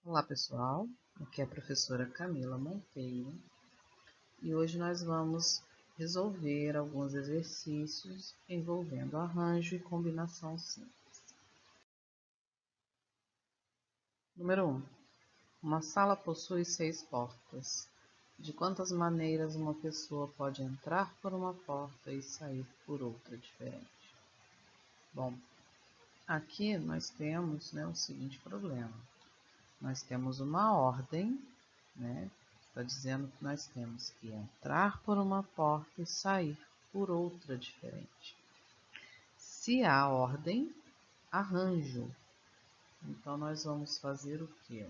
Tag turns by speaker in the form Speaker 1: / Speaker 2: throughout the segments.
Speaker 1: Olá pessoal, aqui é a professora Camila Monteiro e hoje nós vamos resolver alguns exercícios envolvendo arranjo e combinação simples. Número 1. Uma sala possui 6 portas. De quantas maneiras uma pessoa pode entrar por uma porta e sair por outra diferente? Bom, aqui nós temos o seguinte problema. Nós temos uma ordem, Está dizendo que nós temos que entrar por uma porta e sair por outra diferente. Se há ordem, arranjo. Então, nós vamos fazer o quê,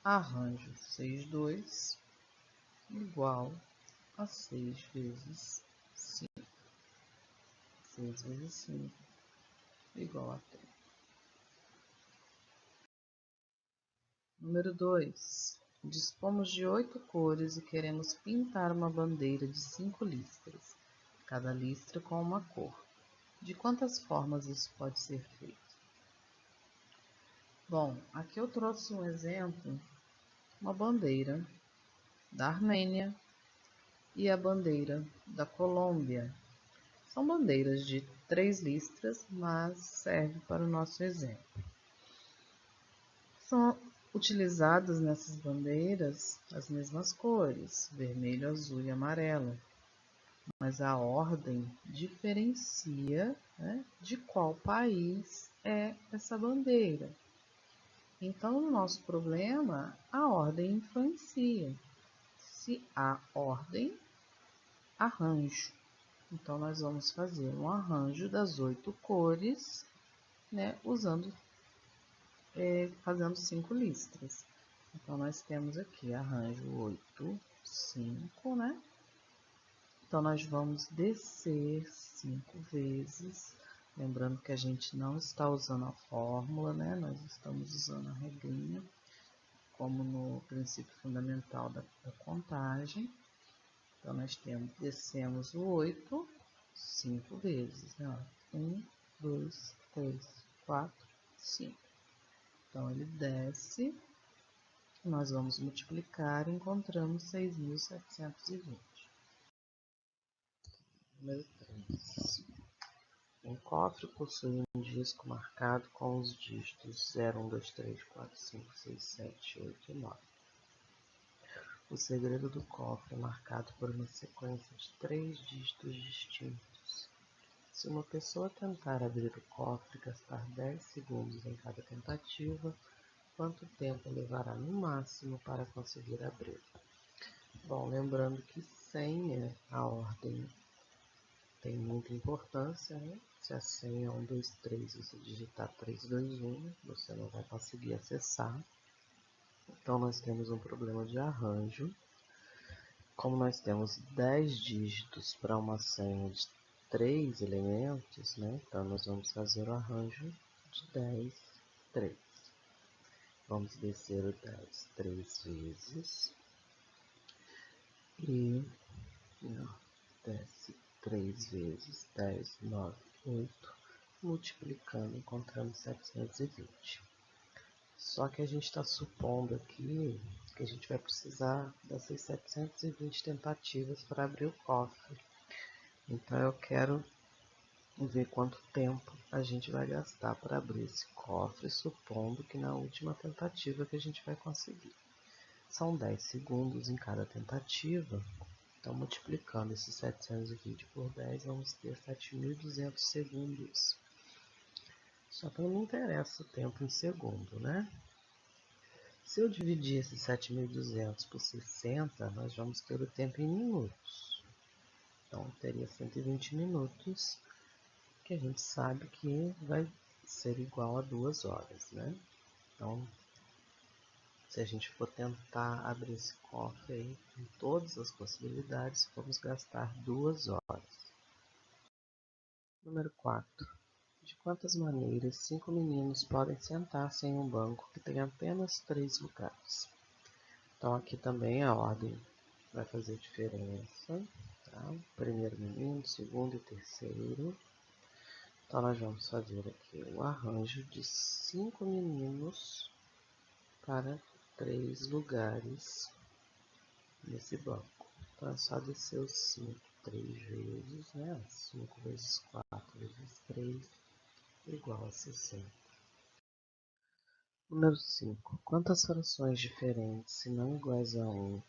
Speaker 1: Arranjo 6, 2 igual a 6 vezes 5. 6 vezes 5 igual a 3. Número 2. Dispomos de 8 cores e queremos pintar uma bandeira de 5 listras, cada listra com uma cor. De quantas formas isso pode ser feito? Bom, aqui eu trouxe um exemplo, uma bandeira da Armênia e a bandeira da Colômbia. São bandeiras de 3 listras, mas serve para o nosso exemplo. São utilizadas nessas bandeiras as mesmas cores, vermelho, azul e amarelo, mas a ordem diferencia de qual país é essa bandeira. Então, no nosso problema, a ordem influencia. Se há ordem, arranjo. Então, nós vamos fazer um arranjo das 8 cores, fazendo 5 listras. Então, nós temos aqui arranjo 8, 5, Então, nós vamos descer 5 vezes. Lembrando que a gente não está usando a fórmula, Nós estamos usando a regrinha, como no princípio fundamental da contagem. Então, nós descemos o 8 5 vezes, 1, 2, 3, 4, 5. Então, ele desce, nós vamos multiplicar e encontramos 6.720. Número 3. Um cofre possui um disco marcado com os dígitos 0, 1, 2, 3, 4, 5, 6, 7, 8 e 9. O segredo do cofre é marcado por uma sequência de 3 dígitos distintos. Se uma pessoa tentar abrir o cofre e gastar 10 segundos em cada tentativa, quanto tempo levará no máximo para conseguir abrir? Bom, lembrando que senha, a ordem tem muita importância, Se a senha é 1, 2, 3, você digitar 3, 2, 1, você não vai conseguir acessar. Então, nós temos um problema de arranjo. Como nós temos 10 dígitos para uma senha de 3 elementos, Então, nós vamos fazer o arranjo de 10, 3. Vamos descer o 10 3 vezes. E desce 3 vezes 10, 9, 8. Multiplicando, encontramos 720. Só que a gente está supondo aqui que a gente vai precisar dessas 720 tentativas para abrir o cofre. Então, eu quero ver quanto tempo a gente vai gastar para abrir esse cofre, supondo que na última tentativa que a gente vai conseguir. São 10 segundos em cada tentativa. Então, multiplicando esses 720 por 10, vamos ter 7.200 segundos. Só que não me interessa o tempo em segundo, Se eu dividir esses 7.200 por 60, nós vamos ter o tempo em minutos. Então, teria 120 minutos, que a gente sabe que vai ser igual a 2 horas, Então, se a gente for tentar abrir esse cofre aí, com todas as possibilidades, vamos gastar 2 horas. Número 4. De quantas maneiras 5 meninos podem sentar-se em um banco que tem apenas 3 lugares? Então, aqui também a ordem vai fazer diferença, Primeiro menino, segundo e terceiro. Então nós vamos fazer aqui o arranjo de 5 meninos para 3 lugares nesse banco. Então é só descer os 5 3 vezes, né? 5 vezes 4 vezes 3 igual a 60. Número 5. Quantas frações diferentes, se não iguais a 1,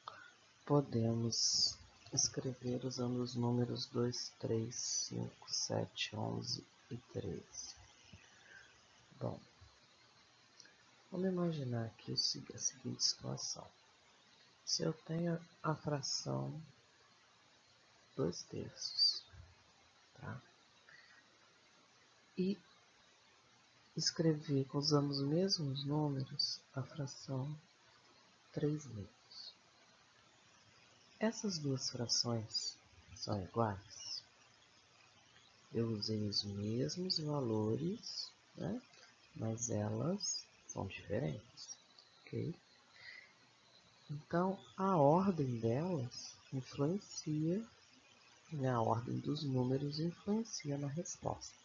Speaker 1: podemos escrever usando os números 2, 3, 5, 7, 11 e 13? Bom, vamos imaginar aqui a seguinte situação. Se eu tenho a fração 2/3, tá? E escrever usando os mesmos números a fração 3/2. Essas duas frações são iguais? Eu usei os mesmos valores, né? Mas elas são diferentes, ok? Então, a ordem delas influencia, né? A ordem dos números influencia na resposta.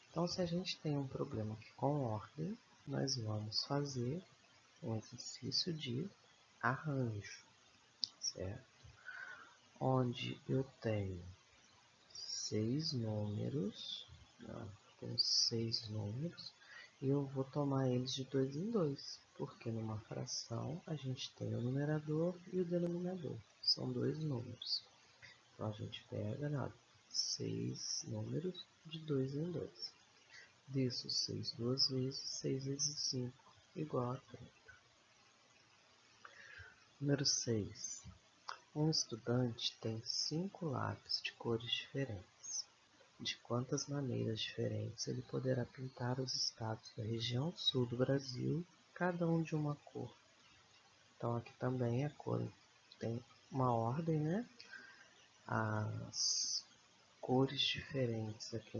Speaker 1: Então, se a gente tem um problema aqui com ordem, nós vamos fazer um exercício de arranjo, certo? Onde eu tenho 6 números, né? Tenho 6 números, e eu vou tomar eles de 2 em 2, porque numa fração a gente tem o numerador e o denominador, são 2 números. Então a gente pega, né, 6 números de 2 em 2. Disso, 6 duas vezes, 6 vezes 5, igual a 30. Número 6. Um estudante tem 5 lápis de cores diferentes. De quantas maneiras diferentes ele poderá pintar os estados da região sul do Brasil, cada um de uma cor? Então aqui também a cor tem uma ordem, né? As cores diferentes aqui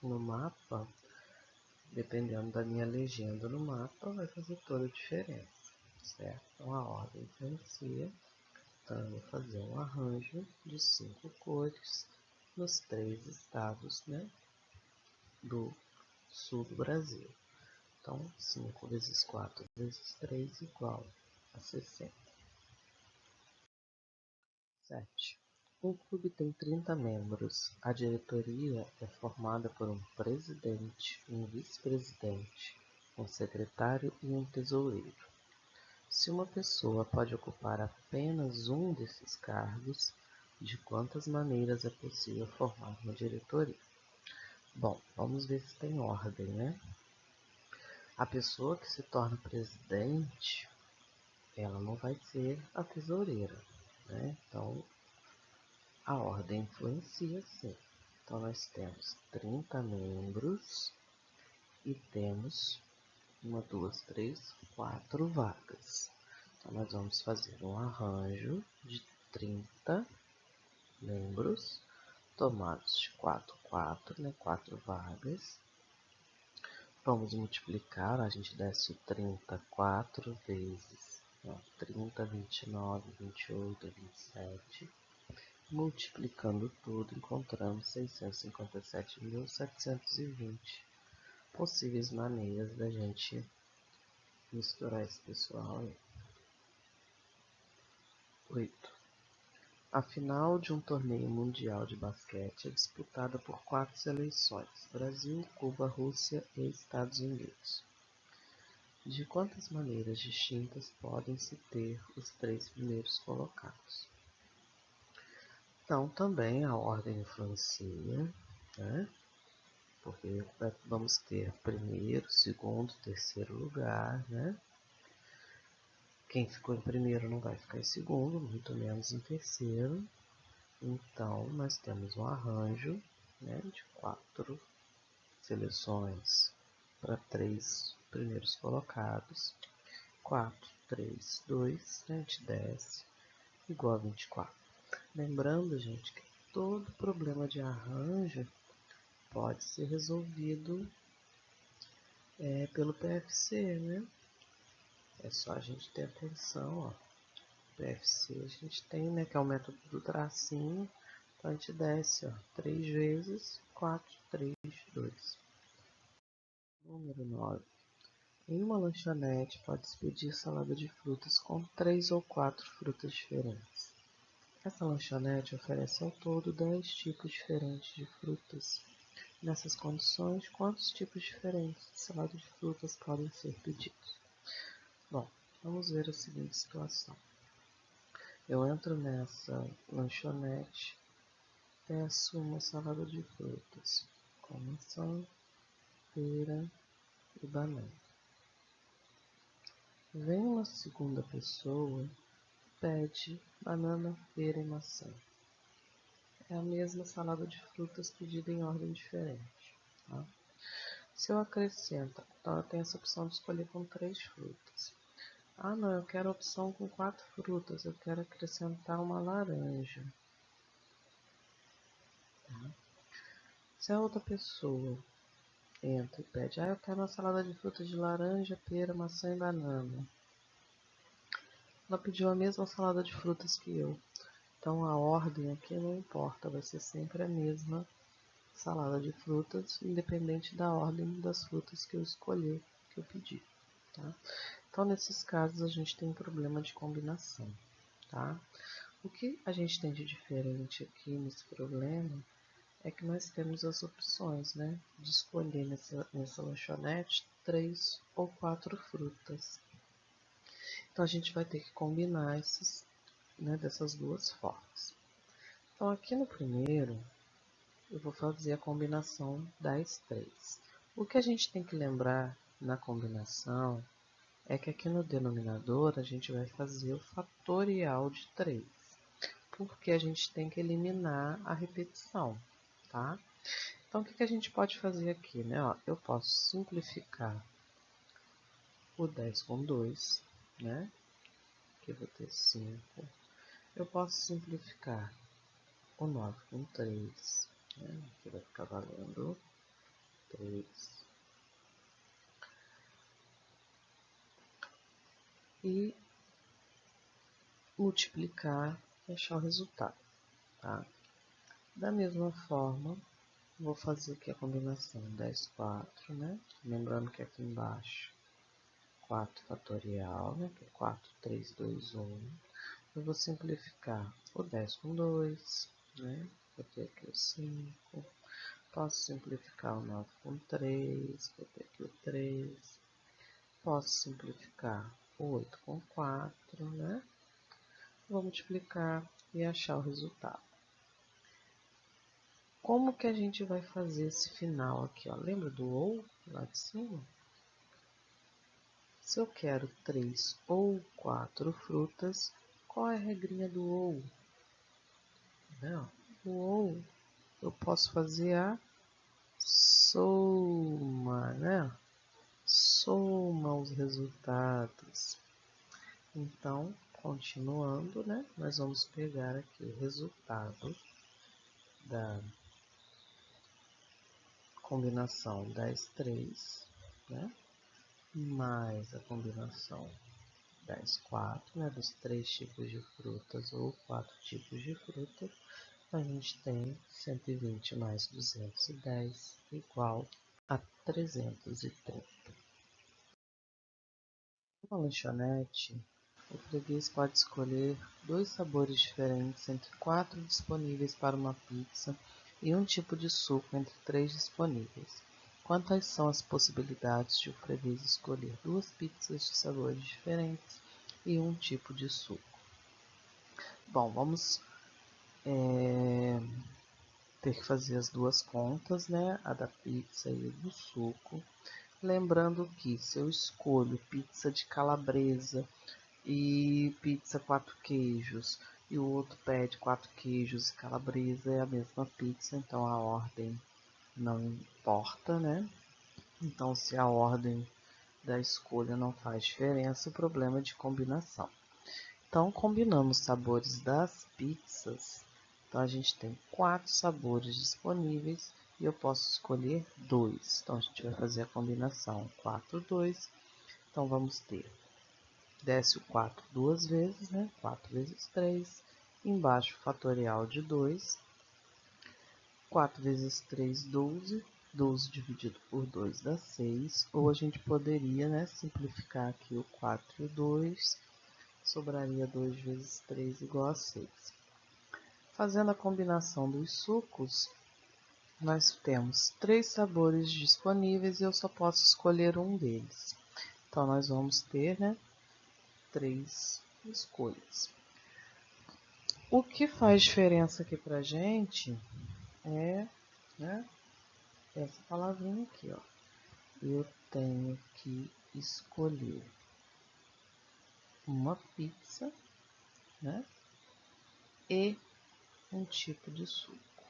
Speaker 1: no mapa, dependendo da minha legenda no mapa, vai fazer toda a diferença, certo? Então a ordem influencia. Então eu vou fazer um arranjo de 5 cores nos 3 estados, né, do sul do Brasil. Então 5 vezes 4 vezes 3 igual a 60. 7. Um clube tem 30 membros. A diretoria é formada por um presidente, um vice-presidente, um secretário e um tesoureiro. Se uma pessoa pode ocupar apenas um desses cargos, de quantas maneiras é possível formar uma diretoria? Bom, vamos ver se tem ordem, né? A pessoa que se torna presidente, ela não vai ser a tesoureira, né? Então, a ordem influencia sim. Então, nós temos 30 membros e temos 1, 2, 3, 4 vagas. Então, nós vamos fazer um arranjo de 30 membros, tomados de 4, 4, né? 4 vagas. Vamos multiplicar, a gente desce o 30 4 vezes, ó, 30, 29, 28, 27. Multiplicando tudo, encontramos 657.720 possíveis maneiras da gente misturar esse pessoal aí. 8. A final de um torneio mundial de basquete é disputada por 4 seleções: Brasil, Cuba, Rússia e Estados Unidos. De quantas maneiras distintas podem-se ter os 3 primeiros colocados? Então, também a ordem influencia, né? Porque vamos ter primeiro, segundo, terceiro lugar, né? Quem ficou em primeiro não vai ficar em segundo, muito menos em terceiro. Então, nós temos um arranjo, né, de 4 seleções para 3 primeiros colocados. 4, 3, 2, a gente desce, igual a 24. Lembrando, gente, que todo problema de arranjo pode ser resolvido pelo PFC, né? É só a gente ter atenção, ó. PFC a gente tem, né, que é o método do tracinho. Então a gente desce, ó, 3 vezes, 4, 3, 2. Número 9. Em uma lanchonete, pode-se pedir salada de frutas com 3 ou 4 frutas diferentes. Essa lanchonete oferece ao todo 10 tipos diferentes de frutas. Nessas condições, quantos tipos diferentes de salada de frutas podem ser pedidos? Bom, vamos ver a seguinte situação. Eu entro nessa lanchonete, peço uma salada de frutas com maçã, pera e banana. Vem uma segunda pessoa, pede banana, pera e maçã. É a mesma salada de frutas pedida em ordem diferente. Tá? Se eu acrescento, então eu tenho essa opção de escolher com 3 frutas. Ah, não, eu quero a opção com 4 frutas, eu quero acrescentar uma laranja. Tá? Se a outra pessoa entra e pede, eu quero uma salada de frutas de laranja, pera, maçã e banana. Ela pediu a mesma salada de frutas que eu. Então a ordem aqui não importa, vai ser sempre a mesma salada de frutas, independente da ordem das frutas que eu escolher, que eu pedir. Tá? Então nesses casos a gente tem um problema de combinação. Tá? O que a gente tem de diferente aqui nesse problema é que nós temos as opções, né, de escolher nessa lanchonete 3 ou 4 frutas. Então a gente vai ter que combinar esses, né, dessas duas formas. Então aqui no primeiro, eu vou fazer a combinação 10, 3. O que a gente tem que lembrar na combinação é que aqui no denominador a gente vai fazer o fatorial de 3, porque a gente tem que eliminar a repetição, tá? Então o que a gente pode fazer aqui, né? Ó, eu posso simplificar o 10 com 2, né? Aqui eu vou ter 5. Eu posso simplificar o 9 com 3, né? Aqui vai ficar valendo 3. E multiplicar e achar o resultado, tá? Da mesma forma, vou fazer aqui a combinação 10, 4, né? Lembrando que aqui embaixo 4 fatorial, né? Que é 4, 3, 2, 1. Eu vou simplificar o 10 com 2, né? Vou ter aqui o 5. Posso simplificar o 9 com 3, vou ter aqui o 3. Posso simplificar o 8 com 4, né? Vou multiplicar e achar o resultado. Como que a gente vai fazer esse final aqui, ó? Lembra do ou lá de cima? Se eu quero 3 ou 4 frutas, qual é a regrinha do ou? Não. O ou, eu posso fazer a soma, né? Soma os resultados. Então, continuando, né? Nós vamos pegar aqui o resultado da combinação 10, 3, né? Mais a combinação 10, 4, né? Dos 3 tipos de frutas ou 4 tipos de frutas. A gente tem 120 mais 210 igual a 330. Na lanchonete, o freguês pode escolher 2 sabores diferentes entre 4 disponíveis para uma pizza e um tipo de suco entre 3 disponíveis. Quantas são as possibilidades de o freguês escolher 2 pizzas de sabores diferentes e um tipo de suco? Bom, vamos ter que fazer as duas contas, né? A da pizza e do suco. Lembrando que se eu escolho pizza de calabresa e pizza 4 queijos e o outro pede 4 queijos e calabresa, é a mesma pizza, então a ordem não importa, né? Então se a ordem da escolha não faz diferença, o problema é de combinação. Então combinamos os sabores das pizzas. Então a gente tem 4 sabores disponíveis e eu posso escolher 2. Então a gente vai fazer a combinação 4, 2. Então vamos ter, desce o 4 duas vezes, né? 4 vezes 3. Embaixo fatorial de 2. 4 vezes 3, 12. 12 dividido por 2 dá 6. Ou a gente poderia, né, simplificar aqui o 4 e o 2. Sobraria 2 vezes 3 igual a 6. Fazendo a combinação dos sucos, nós temos 3 sabores disponíveis e eu só posso escolher um deles. Então, nós vamos ter, né, 3 escolhas. O que faz diferença aqui pra gente é, né, essa palavrinha aqui, ó. Eu tenho que escolher uma pizza, né, e um tipo de suco.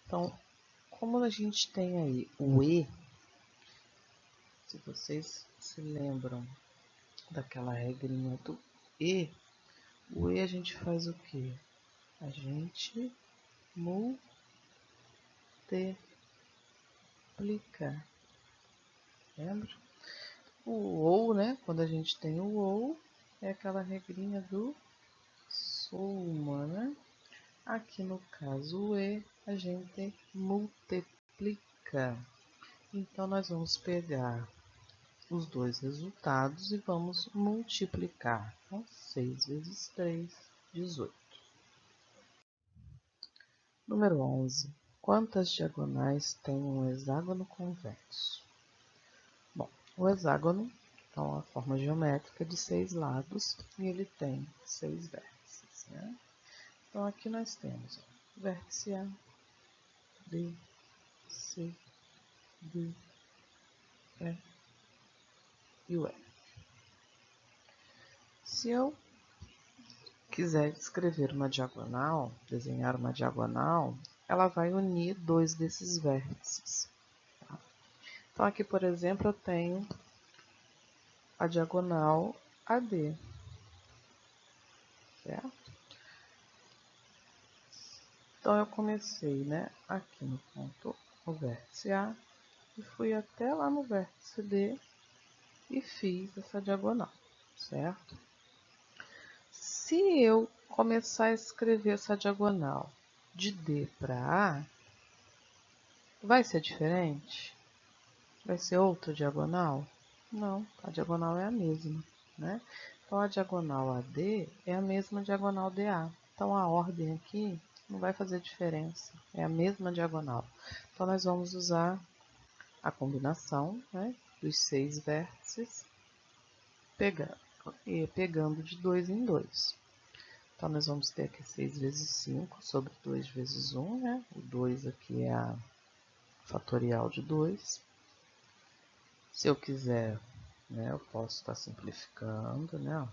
Speaker 1: Então, como a gente tem aí o E, se vocês se lembram daquela regrinha do E, o E a gente faz o quê? A gente multiplica. Lembra? O ou, né? Quando a gente tem o ou, é aquela regrinha do soma, né? Aqui no caso o E, a gente multiplica. Então, nós vamos pegar os dois resultados e vamos multiplicar. Então, 6 vezes 3, 18. Número 11. Quantas diagonais tem um hexágono convexo? Bom, o hexágono é uma forma geométrica de 6 lados e ele tem 6 vértices, né? Então, aqui nós temos o vértice A, B, C, D, E e o F. Se eu quiser escrever uma diagonal, desenhar uma diagonal, ela vai unir dois desses vértices. Tá? Então, aqui, por exemplo, eu tenho a diagonal AD, certo? Então, eu comecei, né, aqui no ponto, o vértice A, e fui até lá no vértice D e fiz essa diagonal, certo? Se eu começar a escrever essa diagonal de D para A, vai ser diferente? Vai ser outra diagonal? Não, a diagonal é a mesma, né? Então, a diagonal AD é a mesma diagonal DA. Então, a ordem aqui não vai fazer diferença, é a mesma diagonal. Então, nós vamos usar a combinação, né, dos 6 vértices, pegando de 2 em 2. Então, nós vamos ter aqui 6 vezes 5 sobre 2 vezes 1, né? O 2 aqui é a fatorial de 2. Se eu quiser, né, eu posso estar simplificando, né?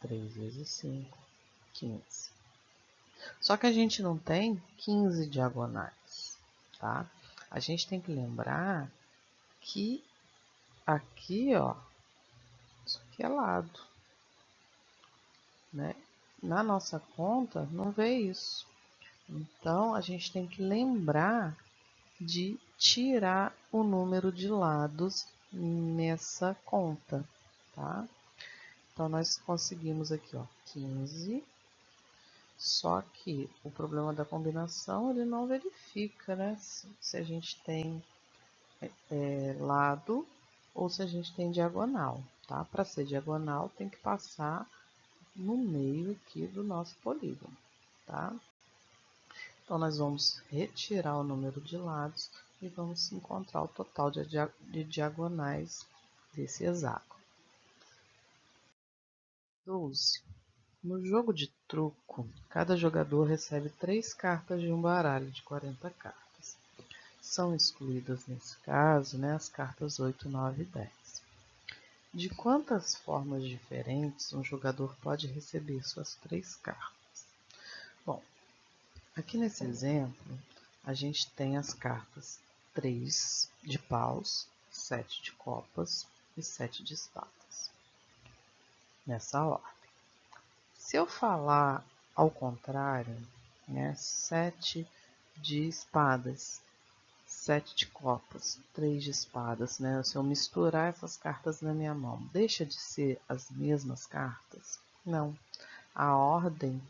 Speaker 1: 3 vezes 5, 15. Só que a gente não tem 15 diagonais, tá? A gente tem que lembrar que aqui, ó, isso aqui é lado, né? Na nossa conta não vê isso. Então, a gente tem que lembrar de tirar o número de lados nessa conta, tá? Então, nós conseguimos aqui, ó, 15, só que o problema da combinação, ele não verifica, né, se a gente tem lado ou se a gente tem diagonal, tá? Para ser diagonal, tem que passar no meio aqui do nosso polígono, tá? Então, nós vamos retirar o número de lados e vamos encontrar o total de diagonais desse hexágono. 12. No jogo de truco, cada jogador recebe 3 cartas de um baralho de 40 cartas. São excluídas, nesse caso, né, as cartas 8, 9 e 10. De quantas formas diferentes um jogador pode receber suas 3 cartas? Bom, aqui nesse exemplo, a gente tem as cartas 3 de paus, 7 de copas e 7 de espadas, nessa ordem. Se eu falar ao contrário, né, 7 de espadas, 7 de copas, 3 de espadas, né, se eu misturar essas cartas na minha mão, deixa de ser as mesmas cartas? Não. A ordem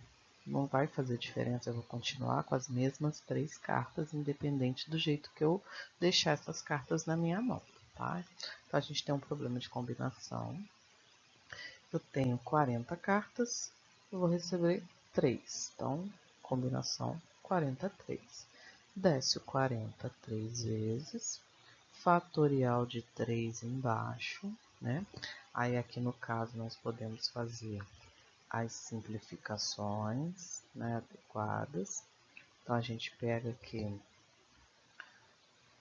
Speaker 1: não vai fazer diferença, eu vou continuar com as mesmas 3 cartas, independente do jeito que eu deixar essas cartas na minha mão, tá? Então, a gente tem um problema de combinação. Eu tenho 40 cartas, eu vou receber 3. Então, combinação 43. Desce o 40 3 vezes, fatorial de 3 embaixo, né? Aí, aqui no caso, nós podemos fazer as simplificações, né, adequadas. Então, a gente pega aqui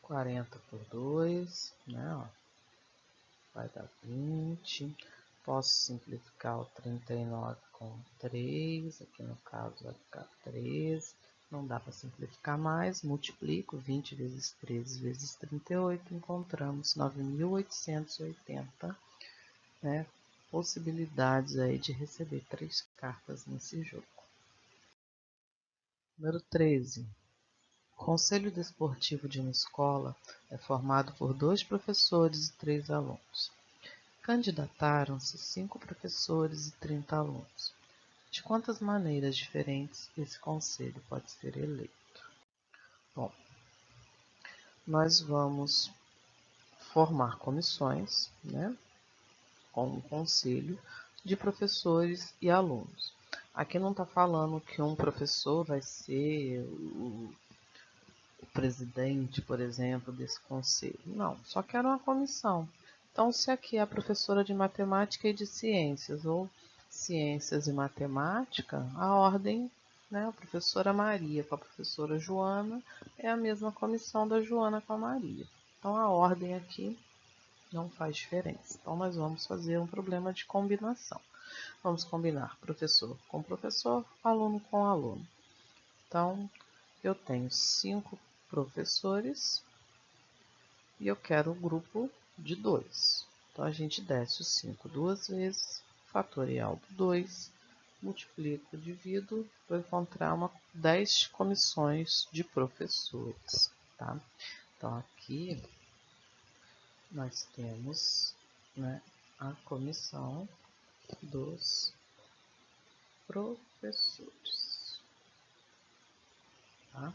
Speaker 1: 40 por 2, né, ó, vai dar 20. Posso simplificar o 39 com 3, aqui no caso vai ficar 13. Não dá para simplificar mais, multiplico 20 vezes 13 vezes 38, encontramos 9.880, né, possibilidades aí de receber 3 cartas nesse jogo. Número 13. O Conselho Desportivo de uma escola é formado por 2 professores e 3 alunos. Candidataram-se 5 professores e 30 alunos. De quantas maneiras diferentes esse conselho pode ser eleito? Bom, nós vamos formar comissões, né, com um conselho de professores e alunos. Aqui não está falando que um professor vai ser o presidente, por exemplo, desse conselho. Não, só quero uma comissão. Então, se aqui é a professora de matemática e de ciências, ou ciências e matemática, a ordem, né, a professora Maria com a professora Joana, é a mesma comissão da Joana com a Maria. Então, a ordem aqui não faz diferença. Então, nós vamos fazer um problema de combinação. Vamos combinar professor com professor, aluno com aluno. Então, eu tenho 5 professores e eu quero o grupo de 2. Então, a gente desce o 5 duas vezes, fatorial do 2, multiplico, divido, vou encontrar 10 comissões de professores, tá? Então, aqui nós temos, né, a comissão dos professores, tá?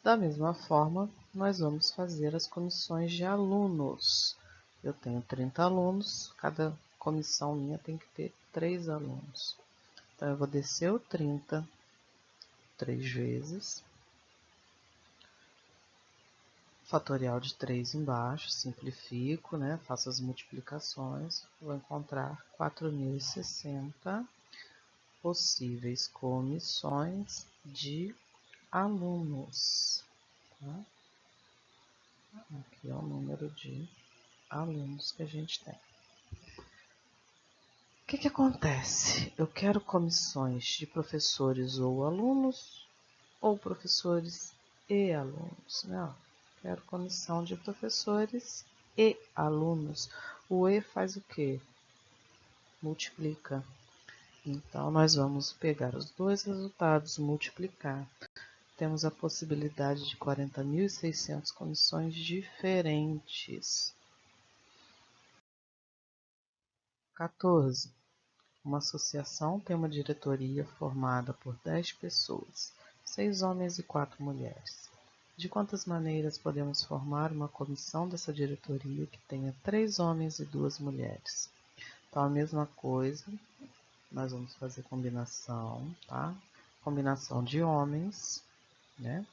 Speaker 1: Da mesma forma, nós vamos fazer as comissões de alunos. Eu tenho 30 alunos, cada comissão minha tem que ter 3 alunos. Então, eu vou descer o 30 3 vezes, fatorial de 3 embaixo, simplifico, né? Faço as multiplicações, vou encontrar 4.060 possíveis comissões de alunos. Tá? Aqui é o número de alunos que a gente tem. O que acontece? Eu quero comissões de professores ou alunos, ou professores e alunos, né? Quero comissão de professores e alunos. O E faz o quê? Multiplica. Então, nós vamos pegar os dois resultados, multiplicar. Temos a possibilidade de 40.600 comissões diferentes. 14. Uma associação tem uma diretoria formada por 10 pessoas, 6 homens e 4 mulheres. De quantas maneiras podemos formar uma comissão dessa diretoria que tenha 3 homens e 2 mulheres? Então, a mesma coisa, nós vamos fazer combinação, tá? Combinação de homens, né?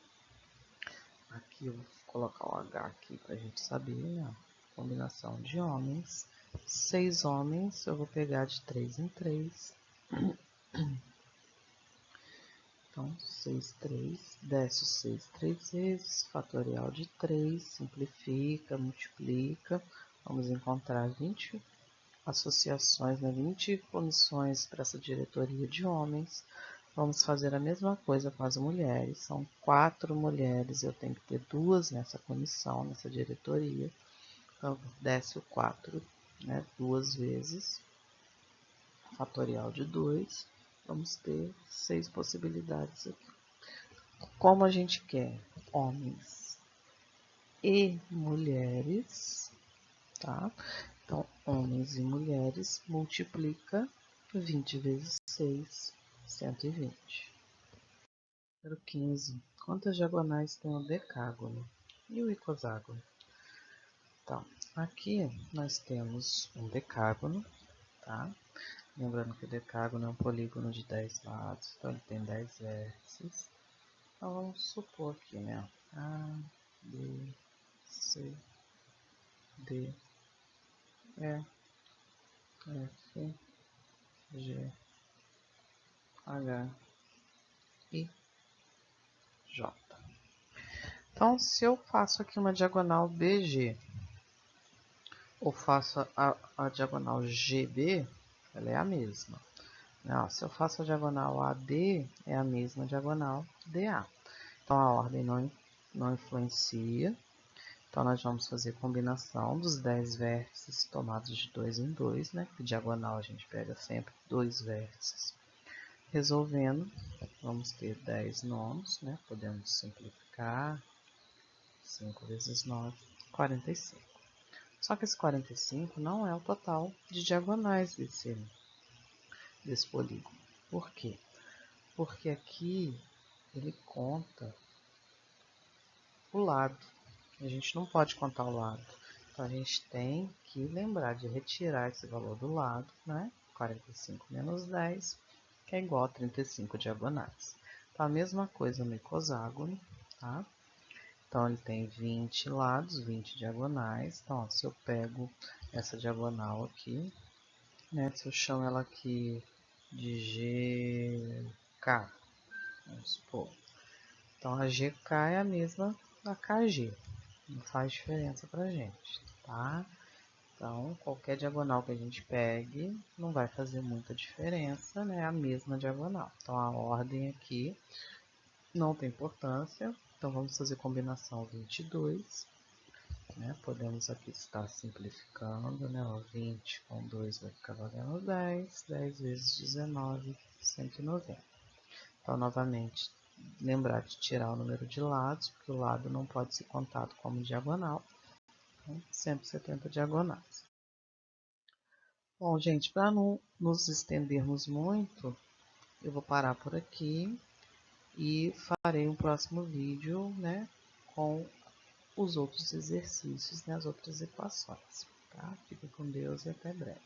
Speaker 1: Aqui eu vou colocar o H aqui para a gente saber, né? Combinação de homens. 6 homens, eu vou pegar de 3 em 3. Então, 6, 3, desce o 6 3 vezes, fatorial de 3, simplifica, multiplica. Vamos encontrar 20 associações, né? 20 comissões para essa diretoria de homens. Vamos fazer a mesma coisa com as mulheres. São 4 mulheres, eu tenho que ter 2 nessa comissão, nessa diretoria. Então, desce o 4, né? 2 vezes, fatorial de 2. Vamos ter 6 possibilidades aqui. Como a gente quer homens e mulheres, tá? Então, homens e mulheres multiplica 20 vezes 6, 120. Número 15. Quantas diagonais tem o decágono e o icoságono? Então, aqui nós temos um decágono, tá? Lembrando que o decágono é um polígono de 10 lados, então ele tem 10 vértices. Então vamos supor aqui, né? A, B, C, D, E, F, G, H, I, J. Então, se eu faço aqui uma diagonal BG, ou faço a diagonal GB, ela é a mesma. Não, se eu faço a diagonal AD, é a mesma diagonal DA. Então, a ordem não influencia. Então, nós vamos fazer combinação dos 10 vértices tomados de 2 em 2, né? Que diagonal a gente pega sempre 2 vértices. Resolvendo, vamos ter 10 nonos, né? Podemos simplificar. 5 vezes 9, 45. Só que esse 45 não é o total de diagonais desse polígono. Por quê? Porque aqui ele conta o lado. A gente não pode contar o lado. Então, a gente tem que lembrar de retirar esse valor do lado, né? 45 menos 10, que é igual a 35 diagonais. Então, a mesma coisa no icoságono, tá? Então, ele tem 20 lados, 20 diagonais. Então, ó, se eu pego essa diagonal aqui, né? Se eu chamo ela aqui de GK, vamos supor. Então, a GK é a mesma da KG. Não faz diferença pra gente, tá? Então, qualquer diagonal que a gente pegue, não vai fazer muita diferença, né? A mesma diagonal. Então, a ordem aqui não tem importância. Então, vamos fazer combinação 22. Né? Podemos aqui estar simplificando, né? O 20 com 2 vai ficar valendo 10. 10 vezes 19, 190. Então, novamente, lembrar de tirar o número de lados, porque o lado não pode ser contado como diagonal. Então, 170 diagonais. Bom, gente, para não nos estendermos muito, eu vou parar por aqui e farei um próximo vídeo, né, com os outros exercícios, né, as outras equações, tá? Fique com Deus e até breve.